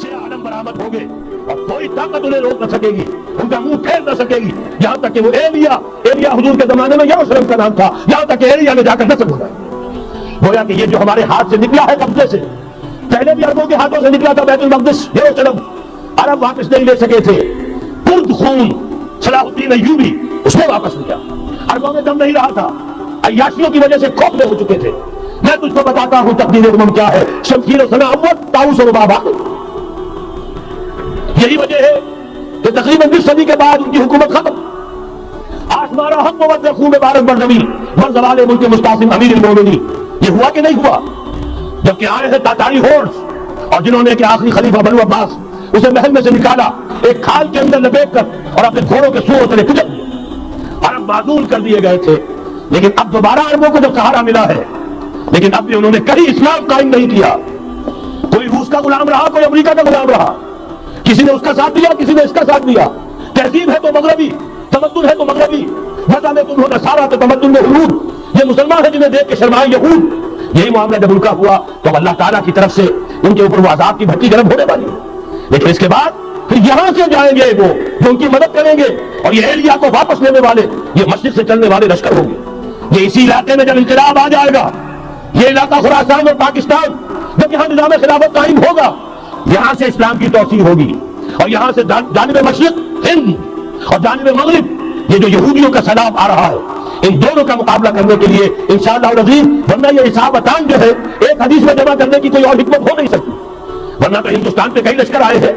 से आलम बरामद होंगे और कोई ताकत उन्हें रोक न सकेगी, उनका मुंह फेर न सकेगी, यहाँ तक कि वो एलिया हुजूर के जमाने में यरूशलेम का नाम था, यहाँ तक कि एलिया में जाकर नस्ल होगा। गोया कि ये जो हमारे हाथ से निकला है कब्जे से, पहले भी अरबों के हाथों से निकला था बैतुल मक़दिस, यरूशलेम, अरब वापस नहीं ले सके थे। कुर्द खून सलाहुद्दीन अय्यूबी उसने वापस लिया, अरबों में दम नहीं रहा था, अय्याशियों की वजह से खोखले हो चुके थे। मैं तुझको बताता हूं तकदीर उम्म क्या है, शमशीर सना अव्वल ताऊस और बाबा। यही वजह है कि तकरीबन 20 सदी के बाद उनकी हुकूमत खत्म। आसमारा हम वद्रखू में बारक बरजमी वर जवाले मुल्क मुस्तासिम अमीर मोमिनी, ये हुआ कि नहीं हुआ? जबकि आए हैं तातारी होर्स और जिन्होंने कि आखिरी खलीफा बनु अब्बास उसे महल में से निकाला, एक खाल के अंदर लपेट कर और अपने घोड़ों के सूर तले कुचल दिए। अरब मादूल कर दिए गए थे, लेकिन अब दोबारा अरबों को जो सहारा मिला है, लेकिन अब भी उन्होंने कहीं इस्लाम कायम नहीं किया। कोई रूस का गुलाम रहा, कोई अमेरिका का गुलाम रहा, किसी ने उसका साथ दिया, किसी ने इसका साथ दिया। तहजीब है तो मगरबी, तमद्दुन है तो मगरबी, मज़ा में तुम हो नसारा तो तमद्दुन में हुलूद। ये मुसलमान है जिन्हें देख के शर्माए यहूद। यही मामला जब उनका हुआ तो अल्लाह ताला की तरफ से उनके ऊपर वो अज़ाब की भट्टी गर्म होने वाली है। लेकिन इसके बाद फिर यहां से जाएंगे वो जो उनकी मदद करेंगे, और ये एलिया को वापस लेने वाले, ये मस्जिद से चलने वाले लश्कर होंगे। ये इसी इलाके में जब इंक़िलाब आ जाएगा, ये इलाका खुरासान और पाकिस्तान, जब यहाँ निज़ाम खिलाफत कायम होगा, यहाँ से इस्लाम की तौसीर होगी, और यहाँ से जानिब मशरिक़ हिंद और जानिब मग़रिब ये जो यहूदियों का सैलाब आ रहा है, इन दोनों का मुकाबला करने के लिए इंशाअल्लाह अज़ीज़, वरना ये हिसाब-ए-तान जो है एक हदीस में जमा करने की कोई और हिकमत हो नहीं सकती। वरना तो हिंदुस्तान पे कई लश्कर आए हैं,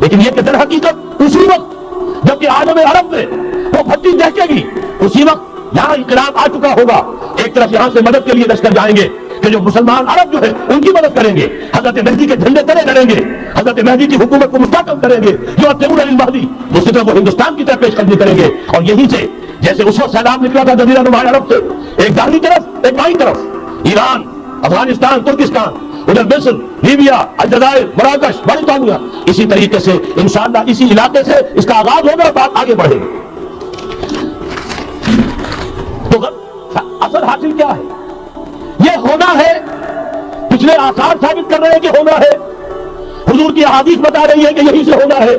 लेकिन ये दर हकीकत उसी वक्त जबकि आलम अरब में वो भट्टी दहकेगी, उसी वक्त यहाँ इंक़िलाब आ चुका होगा। एक तरफ यहाँ से मदद के लिए लश्कर जाएंगे कि जो मुसलमान अरब जो है उनकी मदद करेंगे, हजरत मेहदी के झंडे तले लड़ेंगे, हजरत मेहदी की हुकूमत को मुस्तहकम करेंगे, जो अत्तबुल महदी दूसरी तरफ वो हिंदुस्तान की तरफ पेशकदमी करेंगे। और यहीं से जैसे उस वक्त सैलाब निकला था जज़ीरा नुमा अरब से, एक दाहिनी तरफ एक बाईं तरफ, ईरान, अफगानिस्तान, तुर्किस्तान, उधर मिस्र, लीबिया, अलजज़ाइर, मराकश, बरतानिया, इसी तरीके से इंशाअल्लाह इसी इलाके से इसका आगाज होगा, बात आगे बढ़ेगी। तो असल हासिल क्या है? ये होना है, पिछले आसार साबित कर रहे हैं कि होना है, हुजूर की अहादीस बता रही है कि यही से होना है।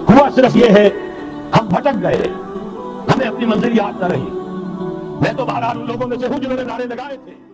हुआ सिर्फ ये है, हम भटक गए, हमें अपनी मंजिल याद न रही। मैं तो बहरहाल उन लोगों में से हूं जिन्होंने नारे लगाए थे।